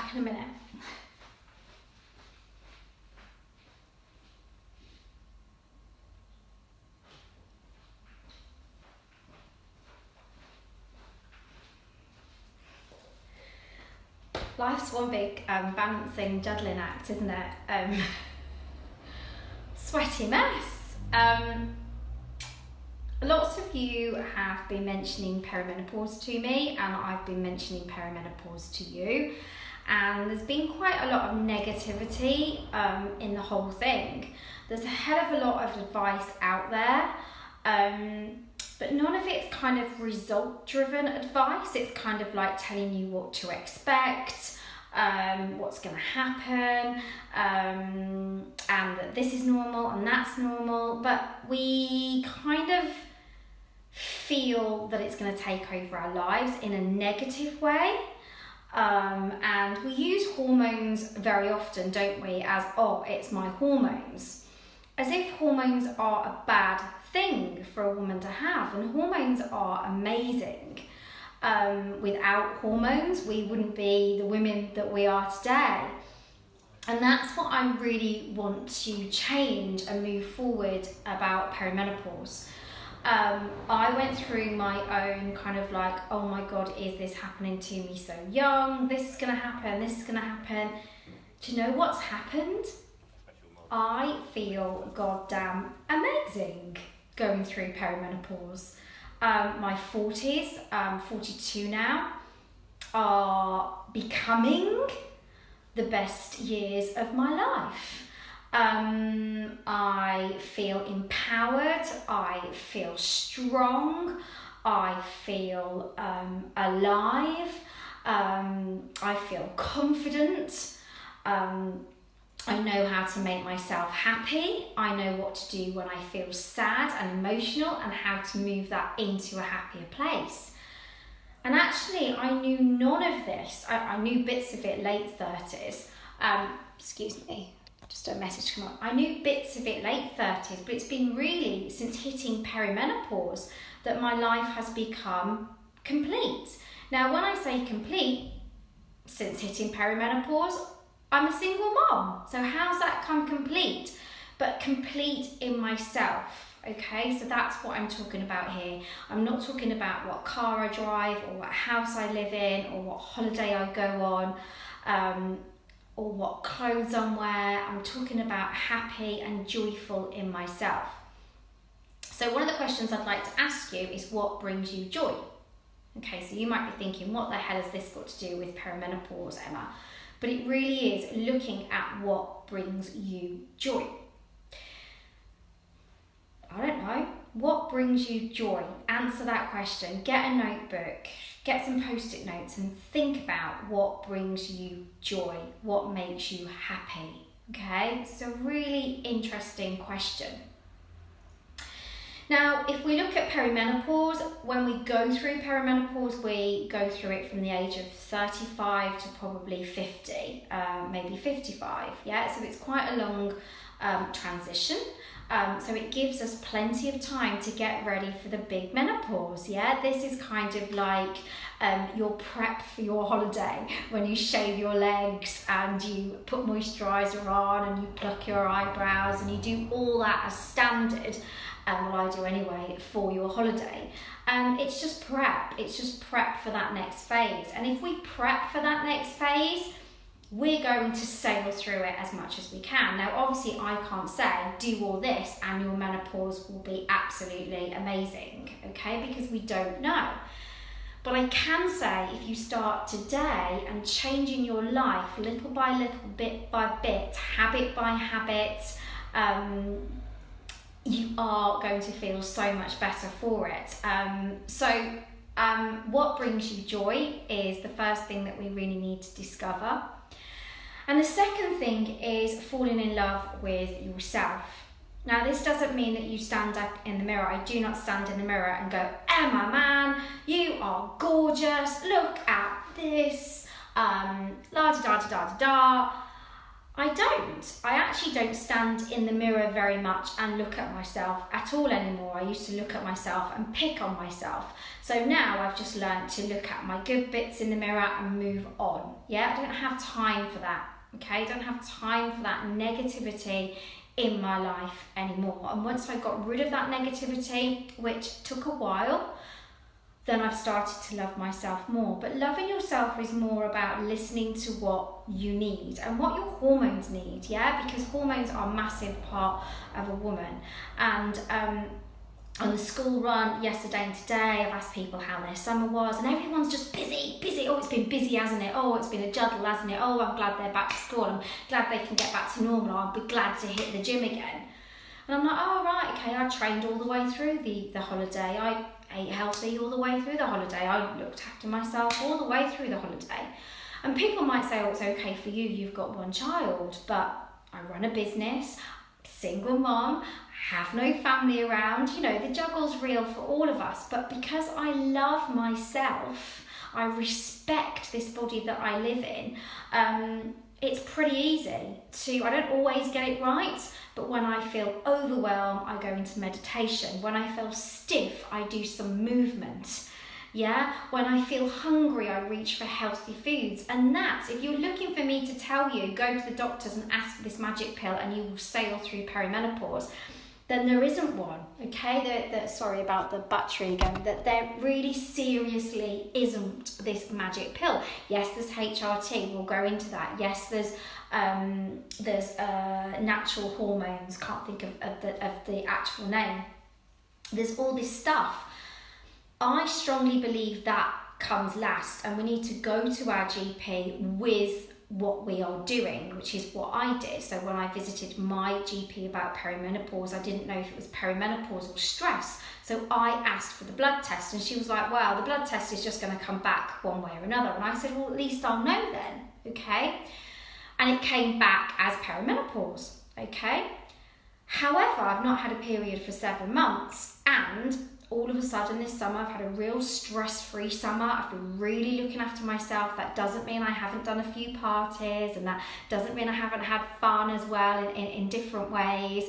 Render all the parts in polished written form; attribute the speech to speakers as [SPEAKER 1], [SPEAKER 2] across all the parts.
[SPEAKER 1] back in a minute. Life's one big balancing, juggling act, isn't it? Sweaty mess. Lots of you have been mentioning perimenopause to me, and I've been mentioning perimenopause to you, and there's been quite a lot of negativity in the whole thing. There's a hell of a lot of advice out there, but none of it's kind of result-driven advice. It's kind of like telling you what to expect, what's going to happen, and that this is normal and that's normal, but we kind of feel that it's going to take over our lives in a negative way. And we use hormones very often, don't we, as, oh, it's my hormones, as if hormones are a bad thing for a woman to have, and hormones are amazing. Without hormones, we wouldn't be the women that we are today. And that's what I really want to change and move forward about perimenopause. I went through my own kind of like, oh my God, is this happening to me so young? This is going to happen, this is going to happen. Do you know what's happened? I feel goddamn amazing going through perimenopause. My 40s, 42 now, are becoming the best years of my life. I feel empowered, I feel strong, I feel alive, I feel confident, I know how to make myself happy, I know what to do when I feel sad and emotional and how to move that into a happier place. And actually I knew none of this, I knew bits of it late 30s, excuse me, just a message come up. I knew bits of it late 30s, but it's been really since hitting perimenopause that my life has become complete. Now when I say complete, since hitting perimenopause, I'm a single mom, so how's that come complete? But complete in myself, okay? So that's what I'm talking about here. I'm not talking about what car I drive or what house I live in or what holiday I go on or what clothes I wear. I'm talking about happy and joyful in myself. So one of the questions I'd like to ask you is, what brings you joy? Okay, so you might be thinking, what the hell has this got to do with perimenopause, Emma? But it really is looking at what brings you joy. I don't know. What brings you joy? Answer that question. Get a notebook, get some post-it notes and think about what brings you joy, what makes you happy. Okay, it's a really interesting question. Now, if we look at perimenopause, when we go through perimenopause, we go through it from the age of 35 to probably 50, maybe 55, yeah? So it's quite a long transition. So it gives us plenty of time to get ready for the big menopause, yeah? This is kind of like your prep for your holiday, when you shave your legs and you put moisturiser on and you pluck your eyebrows and you do all that as standard. Well, I do anyway, for your holiday. It's just prep. It's just prep for that next phase. And if we prep for that next phase, we're going to sail through it as much as we can. Now, obviously, I can't say, do all this and your menopause will be absolutely amazing, okay? Because we don't know. But I can say, if you start today and changing your life little by little, bit by bit, habit by habit, you are going to feel so much better for it. What brings you joy is the first thing that we really need to discover. And the second thing is falling in love with yourself. Now, this doesn't mean that you stand up in the mirror. I do not stand in the mirror and go, Emma, man, you are gorgeous. Look at this. La da da da da da da. I actually don't stand in the mirror very much and look at myself at all anymore. I used to look at myself and pick on myself. So now I've just learned to look at my good bits in the mirror and move on. Yeah, I don't have time for that. Okay, I don't have time for that negativity in my life anymore. And once I got rid of that negativity, which took a while, then I've started to love myself more. But loving yourself is more about listening to what you need and what your hormones need, yeah? Because hormones are a massive part of a woman. And on the school run yesterday and today, I've asked people how their summer was, and everyone's just busy. Oh, it's been busy, hasn't it? Oh, it's been a juddle, hasn't it? Oh, I'm glad they're back to school. I'm glad they can get back to normal. I'll be glad to hit the gym again. And I'm like, oh, right, okay, I trained all the way through the holiday. I ate healthy all the way through the holiday. I looked after myself all the way through the holiday. And people might say, oh, it's okay for you, you've got one child, but I run a business, single mom, have no family around, you know, the juggle's real for all of us. But because I love myself, I respect this body that I live in, it's pretty easy to, I don't always get it right, but when I feel overwhelmed, I go into meditation. When I feel stiff, I do some movement. Yeah, when I feel hungry, I reach for healthy foods. And that's, if you're looking for me to tell you, go to the doctors and ask for this magic pill and you will sail through perimenopause, then there isn't one, okay? Sorry about the battery again, that there really seriously isn't this magic pill. Yes, there's HRT, we'll go into that. Yes, there's natural hormones, can't think of the actual name. There's all this stuff. I strongly believe that comes last, and we need to go to our GP with what we are doing, which is what I did. So when I visited my GP about perimenopause, I didn't know if it was perimenopause or stress. So I asked for the blood test, and she was like, well, the blood test is just going to come back one way or another. And I said, well, at least I'll know then, okay? And it came back as perimenopause, okay? However, I've not had a period for 7 months, and all of a sudden this summer I've had a real stress-free summer. I've been really looking after myself. That doesn't mean I haven't done a few parties, and that doesn't mean I haven't had fun as well in different ways.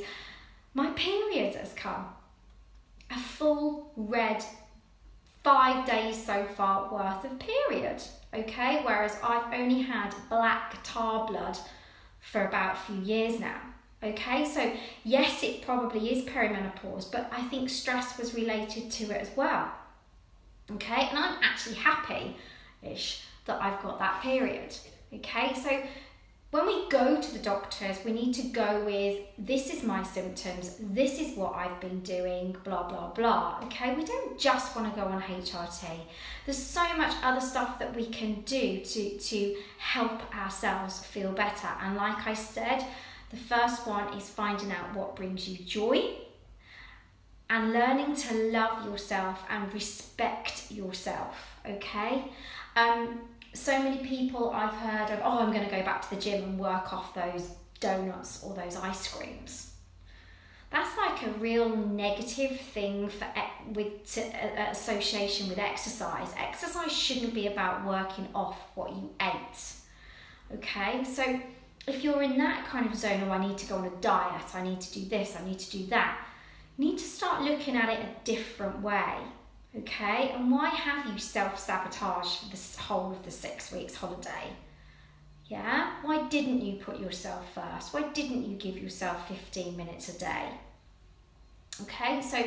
[SPEAKER 1] My period has come. A full red 5 days so far worth of period, okay? Whereas I've only had black tar blood for about a few years now. Okay, so yes, it probably is perimenopause, but I think stress was related to it as well. Okay, and I'm actually happy-ish that I've got that period. Okay, so when we go to the doctors, we need to go with, this is my symptoms, this is what I've been doing, blah, blah, blah. Okay, we don't just want to go on HRT. There's so much other stuff that we can do to help ourselves feel better. And like I said, the first one is finding out what brings you joy and learning to love yourself and respect yourself, okay? So many people I've heard of, oh, I'm going to go back to the gym and work off those donuts or those ice creams. That's like a real negative thing for association with exercise. Exercise shouldn't be about working off what you ate, okay? So if you're in that kind of zone, oh, I need to go on a diet, I need to do this, I need to do that, you need to start looking at it a different way, okay? And why have you self-sabotaged for this whole of the 6 weeks holiday? Yeah? Why didn't you put yourself first? Why didn't you give yourself 15 minutes a day? Okay, so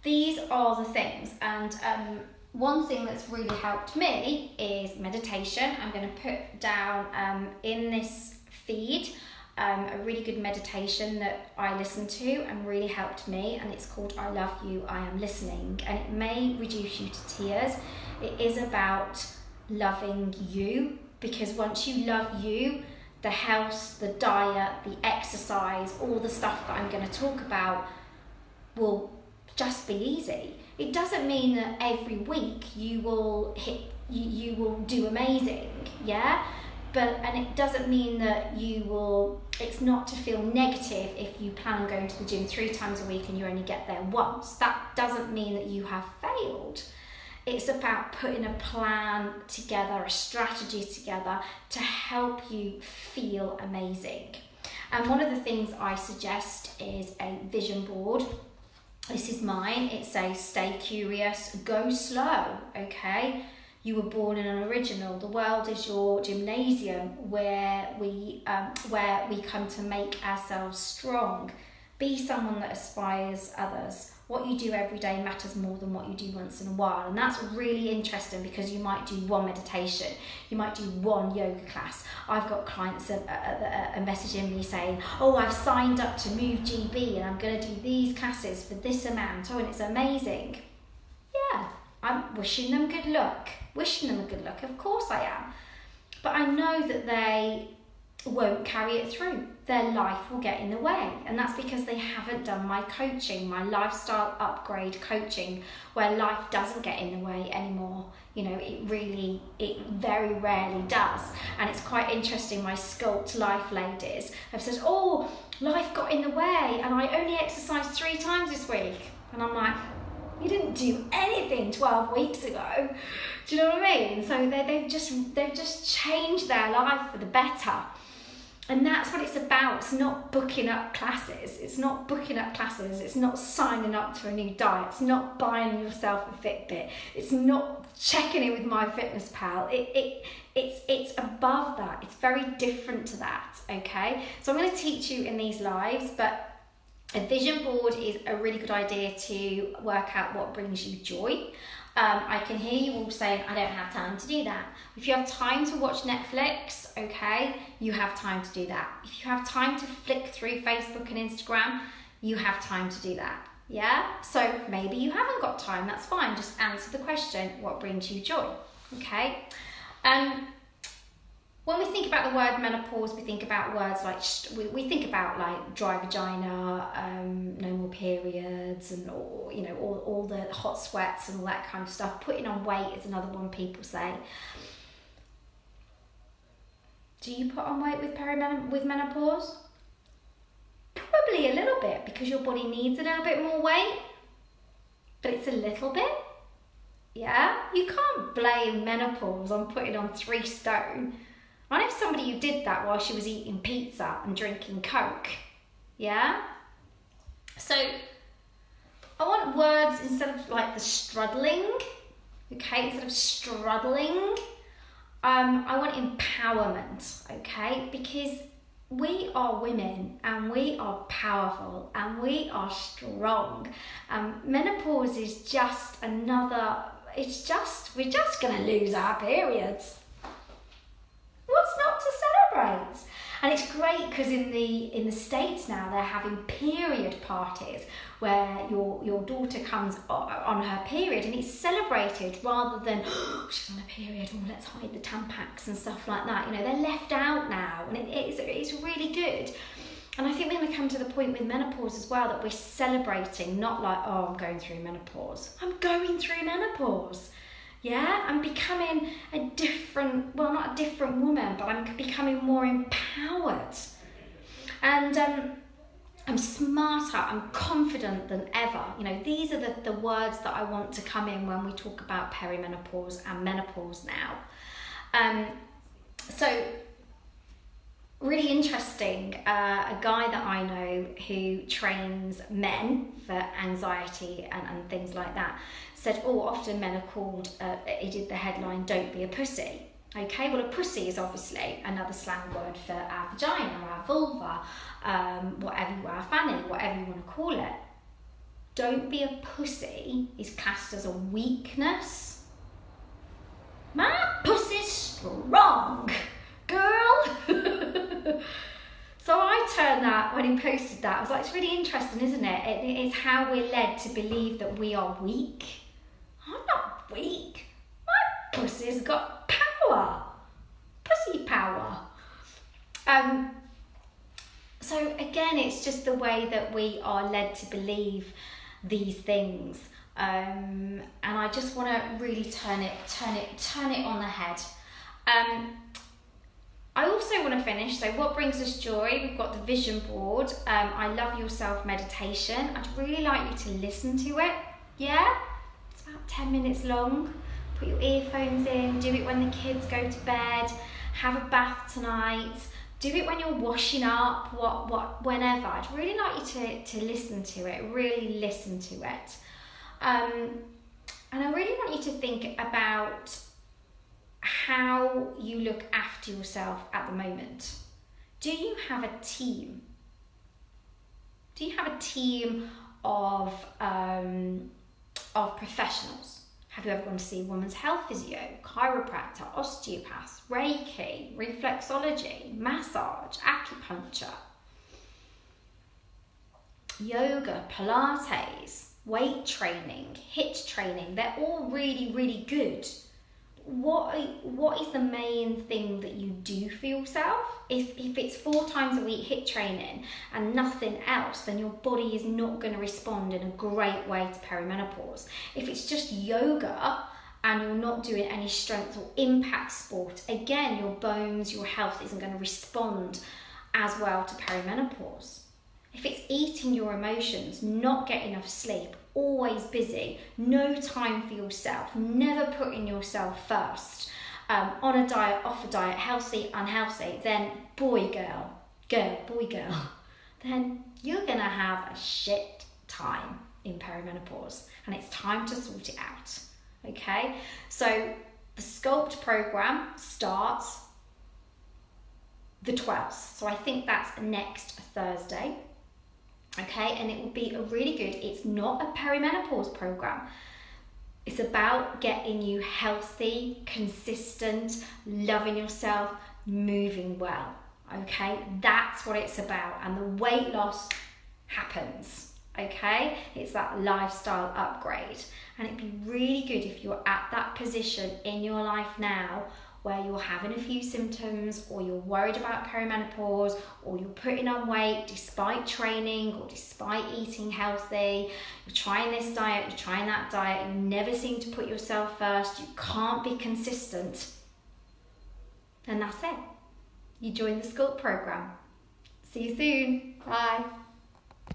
[SPEAKER 1] these are the things. And one thing that's really helped me is meditation. I'm going to put down in this feed a really good meditation that I listened to and really helped me, and it's called I Love You, I Am Listening, and it may reduce you to tears. It is about loving you, because once you love you, the health, the diet, the exercise, all the stuff that I'm going to talk about will just be easy. It doesn't mean that every week you will do amazing, yeah? And it doesn't mean that it's not to feel negative if you plan on going to the gym 3 times a week and you only get there once. That doesn't mean that you have failed. It's about putting a plan together, a strategy together to help you feel amazing. And one of the things I suggest is a vision board. This is mine. It says, stay curious, go slow, okay? You were born in an original. The world is your gymnasium where we come to make ourselves strong. Be someone that inspires others. What you do every day matters more than what you do once in a while. And that's really interesting because you might do one meditation, you might do one yoga class. I've got clients that are messaging me saying, oh, I've signed up to Move GB and I'm going to do these classes for this amount. Oh, and it's amazing. Yeah, I'm wishing them good luck. Wishing them a good luck, of course I am. But I know that they won't carry it through. Their life will get in the way, and that's because they haven't done my coaching, my lifestyle upgrade coaching, where life doesn't get in the way anymore. You know, it very rarely does. And it's quite interesting, my Sculpt Life ladies have said, oh, life got in the way and I only exercised 3 times this week. And I'm like, you didn't do anything 12 weeks ago. Do you know what I mean? So they've just changed their life for the better. And that's what it's about. It's not booking up classes. It's not booking up classes. It's not signing up to a new diet. It's not buying yourself a Fitbit. It's not checking in with MyFitnessPal. It's above that. It's very different to that, okay? So I'm going to teach you in these lives, but a vision board is a really good idea to work out what brings you joy. I can hear you all saying, I don't have time to do that. If you have time to watch Netflix, okay, you have time to do that. If you have time to flick through Facebook and Instagram, you have time to do that. Yeah? So maybe you haven't got time, that's fine. Just answer the question, what brings you joy? Okay? When we think about the word menopause, we think about words like, we think about like dry vagina, no more periods, and all the hot sweats and all that kind of stuff. Putting on weight is another one people say. Do you put on weight with menopause? Probably a little bit, because your body needs a little bit more weight, but it's a little bit. Yeah, you can't blame menopause on putting on 3 stone. I know somebody who did that while she was eating pizza and drinking Coke. Yeah? So I want words instead of like the struggling, okay? Instead of struggling, I want empowerment, okay? Because we are women and we are powerful and we are strong. Menopause is just another, we're just gonna lose our periods. What's not to celebrate? And it's great because in the States now they're having period parties where your daughter comes on her period and it's celebrated rather than, oh, she's on a period, oh, let's hide the Tampax and stuff like that. You know, they're left out now, and it's really good. And I think we're going to come to the point with menopause as well that we're celebrating, not like, oh, I'm going through menopause. I'm going through menopause. Yeah, I'm becoming a different, well, not a different woman, but I'm becoming more empowered. And I'm smarter, I'm confident than ever. You know, these are the words that I want to come in when we talk about perimenopause and menopause now. So, really interesting, a guy that I know who trains men for anxiety and things like that said, oh, often men are called, he did the headline, don't be a pussy. Okay, well, a pussy is obviously another slang word for our vagina, our vulva, our fanny, whatever you want to call it. Don't be a pussy is classed as a weakness. My pussy's strong, girl. So I turned that, when he posted that, I was like, it's really interesting, isn't it? It is how we're led to believe that we are weak. I'm not weak. My pussy's got power. Pussy power. So again, it's just the way that we are led to believe these things. And I just want to really turn it on the head. I also want to finish, so what brings us joy? We've got the vision board. I love yourself meditation. I'd really like you to listen to it. Yeah? It's about 10 minutes long. Put your earphones in, do it when the kids go to bed, have a bath tonight, do it when you're washing up, whenever. I'd really like you to listen to it, really listen to it. And I really want you to think about how you look after yourself at the moment. Do you have a team? Do you have a team of professionals? Have you ever gone to see a women's health physio, chiropractor, osteopath, Reiki, reflexology, massage, acupuncture, yoga, Pilates, weight training, HIIT training? They're all really, really good. What is the main thing that you do for yourself? If it's 4 times a week HIIT training and nothing else, then your body is not going to respond in a great way to perimenopause. If it's just yoga and you're not doing any strength or impact sport, again, your bones, your health isn't going to respond as well to perimenopause. If it's eating your emotions, not getting enough sleep, always busy, no time for yourself, never putting yourself first, on a diet, off a diet, healthy, unhealthy, then boy, girl, then you're gonna have a shit time in perimenopause, and it's time to sort it out, okay? So the Sculpt program starts the 12th, so I think that's next Thursday. Okay, and it will be a really good, it's not a perimenopause program. It's about getting you healthy, consistent, loving yourself, moving well. Okay, that's what it's about, and the weight loss happens. Okay, it's that lifestyle upgrade, and it'd be really good if you're at that position in your life now where you're having a few symptoms, or you're worried about perimenopause, or you're putting on weight despite training or despite eating healthy, you're trying this diet, you're trying that diet, you never seem to put yourself first, you can't be consistent, then that's it. You join the Sculpt program. See you soon. Bye.